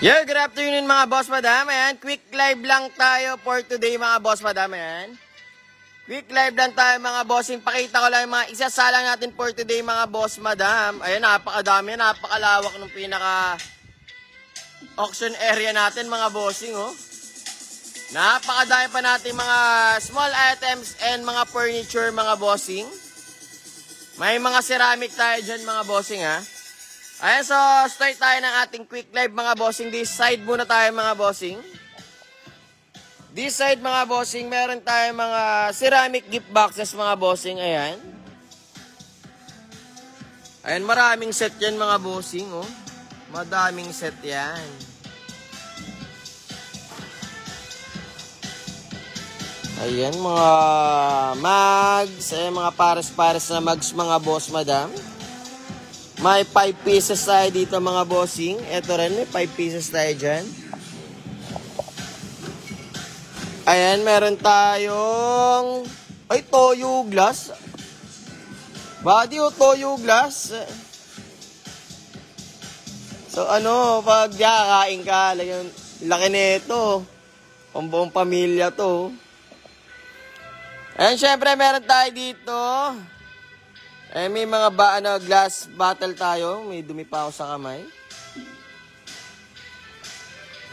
Yeah, good afternoon mga boss madam. Ayan, quick live lang tayo for today mga boss madam. Ayan. Quick live lang tayo mga bossing. Pakita ko lang yung mga isasalang natin for today mga boss madam. Ayan, napakadami, napakalawak ng pinaka auction area natin mga bossing, oh. Napakadami pa natin mga small items and mga furniture mga bossing. May mga ceramic tayo dyan mga bossing, ha. Ayan, so start tayo ng ating quick live mga bossing. This side muna tayo mga bossing. This side mga bossing, meron tayo mga ceramic gift boxes mga bossing. Ayan. Ayan, maraming set yan mga bossing, oh. Madaming set yan. Ayan, mga mugs. Ayan, mga pares-pares na mugs mga boss madam. May 5 pieces tayo dito mga bossing. Ito rin, may 5 pieces tayo dyan. Ayan, meron tayong... Ay, toyo glass. Body o toyo glass. So, ano, pag kakain ka, laki nito. Pambuong pamilya to. Ayan, syempre, meron tayo dito. Eh, may mga glass bottle tayo. May dumi pa ako sa kamay.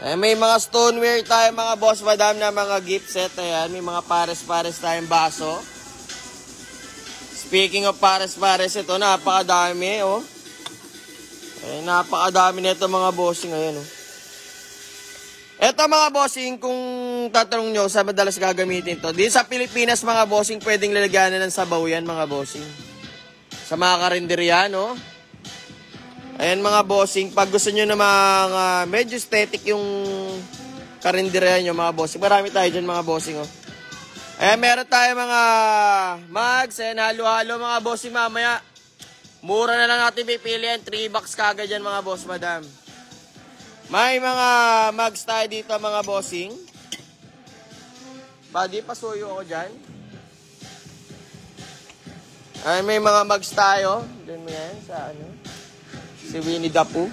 Eh, may mga stoneware tayo mga boss madam na mga gift set. Ayan, may mga pares-pares tayong baso. Speaking of pares-pares, ito napakadami, oh. Eh, napakadami nito mga bossing. Ayan, oh. Ito mga bossing, kung tatanong nyo sa madalas gagamitin to. Dito sa Pilipinas mga bossing, pwedeng lalagyan na ng sabaw yan mga bossing. Sa mga karinderya, no? Ayan mga bossing, pag gusto nyo na mga medyo aesthetic yung karinderya nyo mga bossing, marami tayo dyan mga bossing, oh. Ayan, meron tayo mga mugs, ayan, halo-halo mga bossing mamaya. Mura na lang natin pipiliin, 3 bucks kagad dyan mga boss madam. May mga mugs tayo dito mga bossing. Buddy, pasuyo ako dyan. Ay, may mga mugs tayo. Doon mo yan sa ano. Si Winnie the Pooh.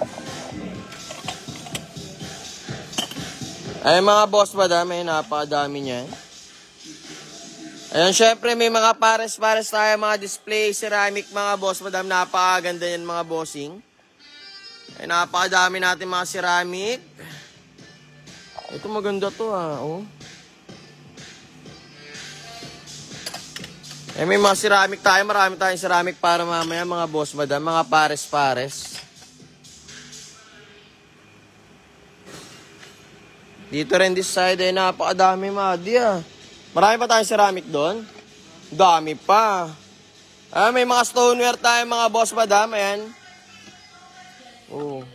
Ay, mga boss madam. Ay, napakadami niyan. Ayan, syempre may mga pares-pares tayo. Mga display, ceramic mga boss madam. Napakaganda yan mga bossing. Ay, napakadami natin mga ceramic. Ito maganda to, ha. Oh. Eh, may mga ceramic tayo. Marami tayong ceramic para mamaya mga boss madam. Mga pares-pares. Dito rin this side eh. Napakadami madi ah. Marami pa tayong ceramic doon. Dami pa. Ah, may mga stoneware tayo mga boss madam. Ayan. Oh.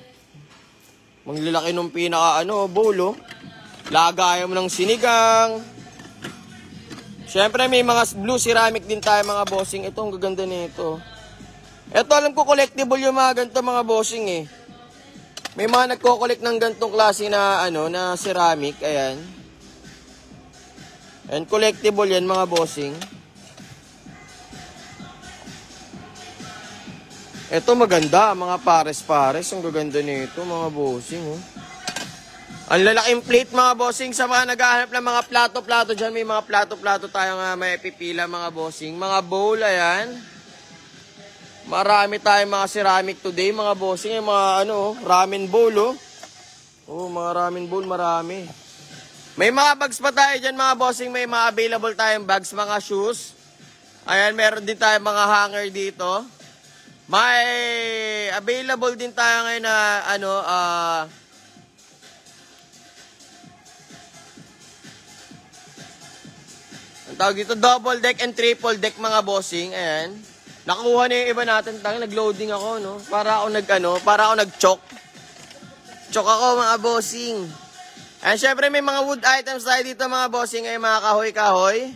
Manglalaki nung pinaka bowl oh. Lagayan mo ng sinigang. Siyempre may mga blue ceramic din tayo mga bossing. Ito ang gaganda nito. Ito alam ko collectible yung mga ganito mga bossing eh. May mga nagko-collect ng ganitong klase na na ceramic. Ayan. And collectible yan mga bossing. Ito maganda mga pares-pares. Ang gaganda nito mga bossing oh. Ang lalaking plate mga bossing. Sa mga naghahanap ng mga plato-plato dyan, may mga plato-plato tayo nga may pipila mga bossing. Mga bowl, ayan. Marami tayong mga ceramic today mga bossing. Yung mga ramen bowl oh. Oh, mga ramen bowl marami. May mga bags pa tayo dyan mga bossing. May mga available tayong bags, mga shoes. Ayan, meron din tayong mga hanger dito. May available din tayo ngayon na tawag dito, double deck and triple deck mga bossing. Ayan. Nakuha na yung iba natin. Nag-loading ako, no? Para ako nag-choke. Choke ako mga bossing. Ayan, syempre may mga wood items tayo dito mga bossing. Ay mga kahoy-kahoy.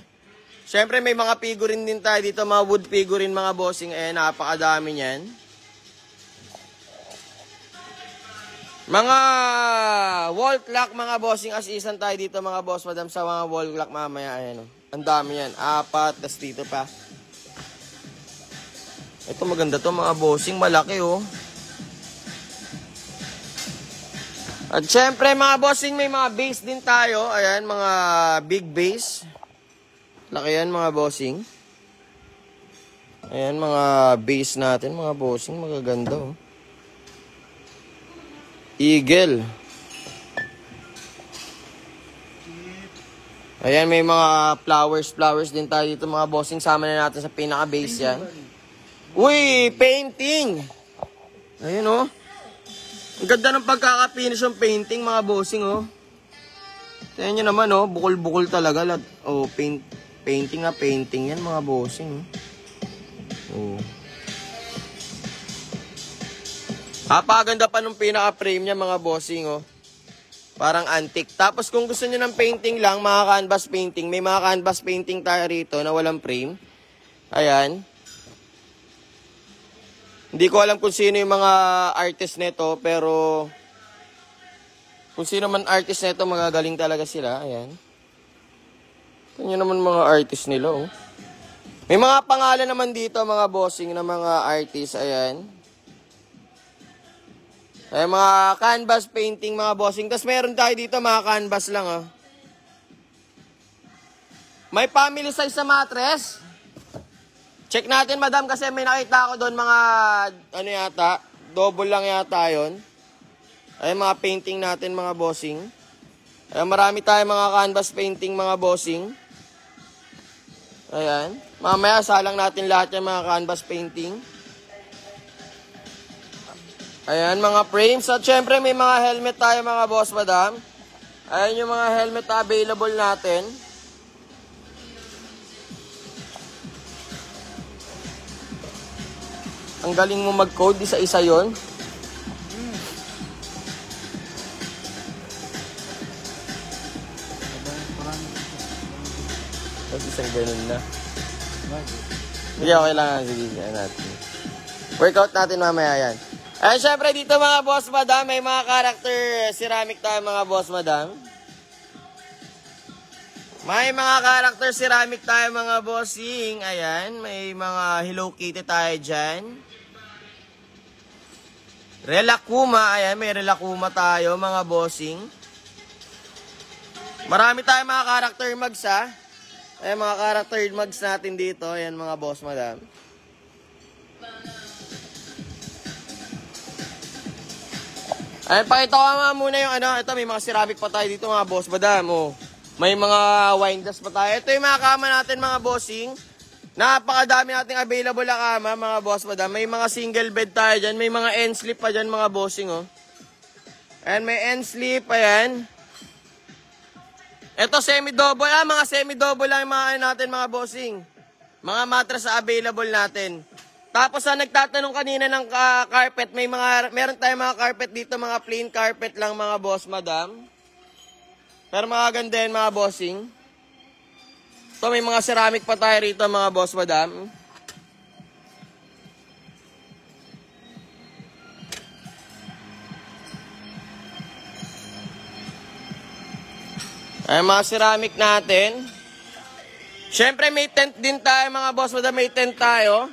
Syempre may mga figurine din tayo dito. Mga wood figurine mga bossing. Ayan, napakadami niyan. Mga wall clock mga bossing. As-isan tayo dito mga boss madam sa mga wall clock mamaya. Ayan, oh. Ang dami yan. 4. Tas dito pa. Ito maganda to mga bossing. Malaki oh. At syempre mga bossing, may mga base din tayo. Ayan, mga big base. Laki yan mga bossing. Ayan, mga base natin, mga bossing. Magaganda, oh. Eagle. Ayan, may mga flowers din tayo dito mga bossing. Sama na natin sa pinaka-base yan. Uy, painting! Ayan, oh. Ang ganda ng pagkaka-finish ng painting mga bossing, oh. Tingnan nyo naman, oh. Bukol-bukol talaga. Oh, painting na painting yan mga bossing, oh. Kapaganda pa nung pinaka-frame niya mga bossing, oh. Parang antique. Tapos kung gusto niyo ng painting lang, mga canvas painting, may mga canvas painting tayo rito na walang frame. Ayan. Hindi ko alam kung sino yung mga artist nito, pero kung sino man artist nito, magagaling talaga sila. Ayan. Ito nyo naman mga artist nila, oh. May mga pangalan naman dito, mga bossing, na mga artist. Ayan. Ay, mga canvas painting, mga bossing. Tapos meron tayo dito, mga canvas lang, oh. May family size sa mattress. Check natin, madam, kasi may nakita ako doon, mga, ano yata, double lang yata yun. Ay, mga painting natin, mga bossing. Ay, marami tayo mga canvas painting, mga bossing. Ayan. Mamaya, salang natin lahat yung mga canvas painting. Ayan, mga frames. At syempre, may mga helmet tayo, mga boss, madam. Ayan yung mga helmet na available natin. Ang galing mo mag-code, isa-isa yun. Tapos isang ganun na. Hindi, okay lang. Sige, natin. Workout natin mamaya yan. Ay, syempre dito mga boss madam, may mga character ceramic tayo mga boss madam. May mga character ceramic tayo mga bossing. Ayan, may mga Hello Kitty tayo dyan. Relakuma, ayan, may Relakuma tayo mga bossing. Marami tayo mga character mugs, ha. Ayan, mga character mugs natin dito. Ayan mga boss madam. Ayan, pakita ko nga muna yung ano. Ito, may mga ceramic pa tayo dito mga boss madam. Oh, may mga wine glass pa tayo. Ito yung mga kama natin mga bossing. Napakadami nating available na kama mga boss madam. May mga single bed tayo dyan. May mga end sleep pa dyan mga bossing, oh. Ayan, may end sleep. Ayan. Ito semi-double. Mga semi-double lang yung mga natin mga bossing. Mga mattress available natin. Tapos nagtatanong kanina ng carpet, meron tayong mga carpet dito, mga plain carpet lang mga boss madam. Pero mga ganda yan mga bossing. Ito may mga ceramic pa tayo rito mga boss madam. Ay, mga ceramic natin. Siyempre may tent din tayo mga boss madam, may tent tayo.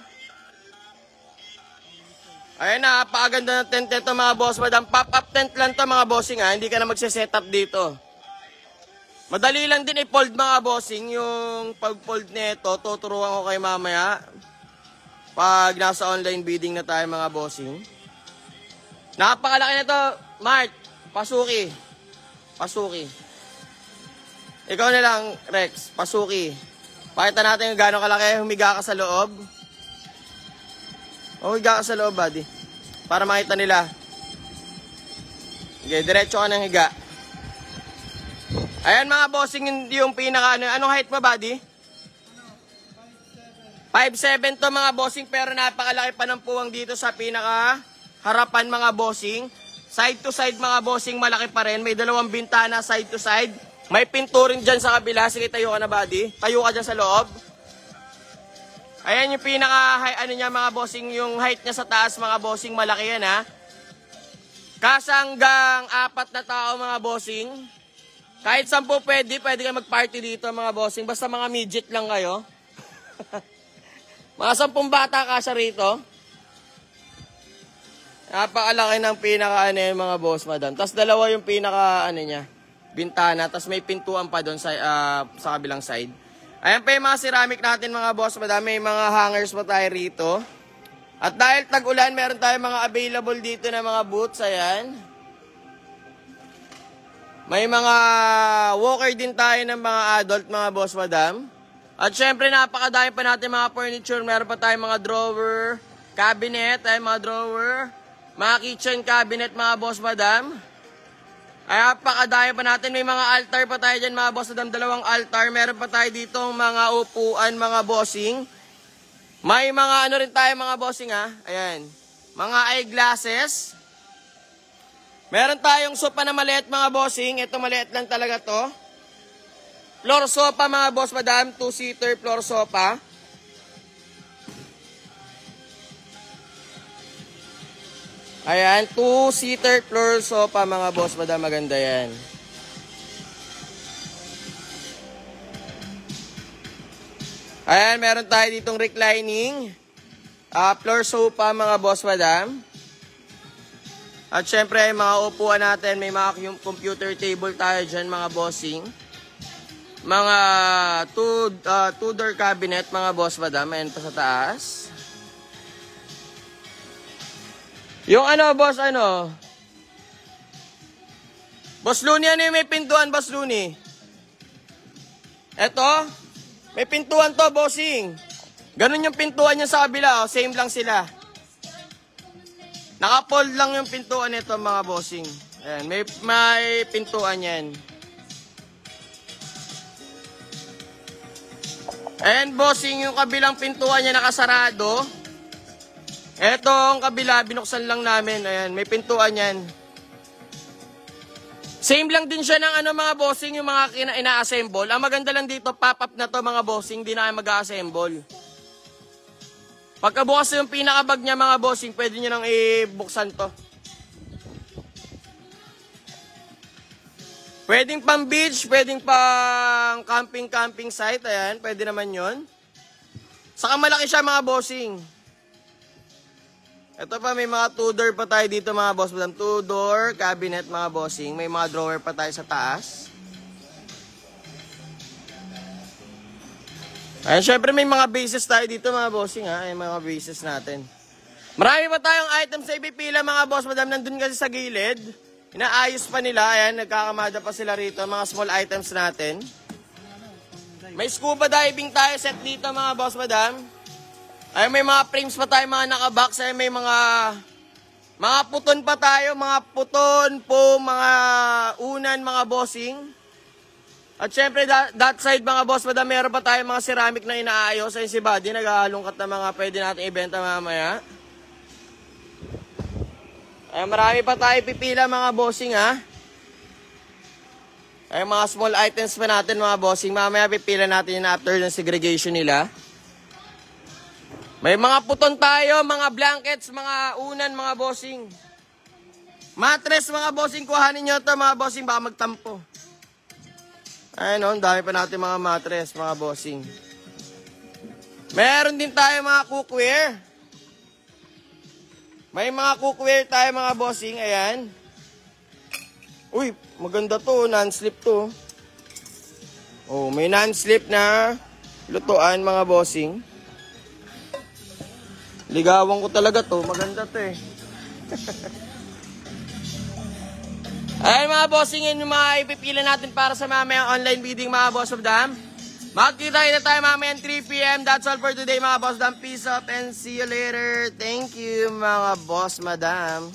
Ayan, napakaganda ng tent nito mga boss madam. Pop-up tent lang to mga bossing, ha. Hindi ka na magse-setup dito. Madali lang din i-fold mga bossing. Yung pag-fold nito, tuturuan ko kayo mamaya. Pag nasa online bidding na tayo mga bossing. Napakalaki nito, Mart. Pasuki. Pasuki. Ikaw na lang, Rex. Pasuki. Pakita natin kung gaano kalaki. Humiga ka sa loob. Higa ka sa loob, buddy. Para makita nila. Okay, diretso ka ng higa. Ayan mga bossing, yung pinaka, anong height mo, buddy? 5'7" to mga bossing, pero napakalaki pa ng puwang dito sa pinaka harapan mga bossing. Side to side mga bossing, malaki pa rin. May dalawang bintana side to side. May pinto rin dyan sa kabila. Sige, tayo ka na, buddy. Tayo ka dyan sa loob. Ayan yung pinaka, ano niya mga bossing, yung height niya sa taas mga bossing, malaki yan, ha. Kasanggang 4 na tao mga bossing. Kahit 10 pwede kayo mag-party dito mga bossing, basta mga midget lang kayo. Mga 10 bata kasya rito. Napakalaki ng pinaka ano yung mga boss madam. Tapos dalawa yung pinaka ano niya, bintana. Tapos may pintuan pa doon sa kabilang side. Ayan pa yung mga ceramic natin mga boss madam. May mga hangers pa tayo rito. At dahil tag-ulan, meron tayong mga available dito na mga boots. Ayan. May mga walker din tayo ng mga adult mga boss madam. At syempre napakadami pa natin mga furniture. Meron pa tayong mga drawer, cabinet, ay mga drawer, mga kitchen cabinet mga boss madam. Ay napakadami pa natin. May mga altar pa tayo dyan mga boss madam. Dalawang altar. Meron pa tayo dito mga upuan mga bossing. May mga ano rin tayo mga bossing ha. Ayan. Mga eyeglasses. Meron tayong sofa na maliit mga bossing. Ito maliit lang talaga to. Floor sofa mga boss madam. 2-seater floor sofa. Ayan, 2-seater floor sofa mga boss madam, maganda yan. Ayan, meron tayo ditong reclining floor sofa mga boss madam. At syempre, mga upuan natin, may mga computer table tayo dyan mga bossing. Mga two-door cabinet mga boss madam, ayan pa sa taas. Yung ano, boss, ano? Boss Looney, ano yung may pintuan, Boss Looney? Eto, may pintuan to, bossing. Ganun yung pintuan niya sa kabila, oh. Same lang sila. Naka-fold lang yung pintuan nito, mga bossing. Ayan, may pintuan yan. Ayan, bossing, yung kabilang pintuan niya nakasarado. Eto, ang kabila, binuksan lang namin. Ayan, may pintuan yan. Same lang din siya ng ano mga bossing, yung mga ina-assemble. Ang maganda lang dito, pop-up na to mga bossing, di na kayo mag-assemble. Pagkabukas yung pinakabag niya mga bossing, pwede nyo nang ibuksan to. Pwedeng pang beach, pwedeng pang camping site. Ayan, pwede naman yon. Saka malaki siya mga bossing. Ito pa, may mga 2-door pa tayo dito mga boss madam. 2-door cabinet mga bossing. May mga drawer pa tayo sa taas. Ayan, syempre may mga bases tayo dito mga bossing ha. Ayan, mga bases natin. Marami pa tayong items sa ipipila mga boss madam. Nandun kasi sa gilid. Inaayos pa nila. Ayan, nagkakamada pa sila rito. Mga small items natin. May scuba diving tayo set dito mga boss madam. Ay, may mga frames pa tayo, mga nakabox. Ay, may mga puton pa tayo, mga puton po, mga unan, mga bossing. At syempre, that side mga boss, madam, meron pa tayo mga ceramic na inaayos. Ay, si Buddy, nag-aalungkat na mga pwede natin ibenta mamaya. Ay, marami pa tayo pipila mga bossing, ha. Ay, mga small items pa natin mga bossing. Mamaya pipila natin yun after ng segregation nila. May mga puton tayo, mga blankets, mga unan, mga bossing. Mattress, mga bossing, kuhanin nyo ito, mga bossing, baka magtampo. Ayun, ang dami pa natin mga mattress, mga bossing. Meron din tayo mga cookware. May mga cookware tayo, mga bossing, ayan. Uy, maganda to, non-slip to. Oh, may non-slip na lutuan, mga bossing. Ligawan ko talaga to. Maganda to eh. Ayan mga bossing, yun yung mga ipipila natin para sa mamaya online bidding mga boss of dam. Magkita na tayo mamaya 3 PM. That's all for today mga boss of dam. Peace up and see you later. Thank you mga boss madam.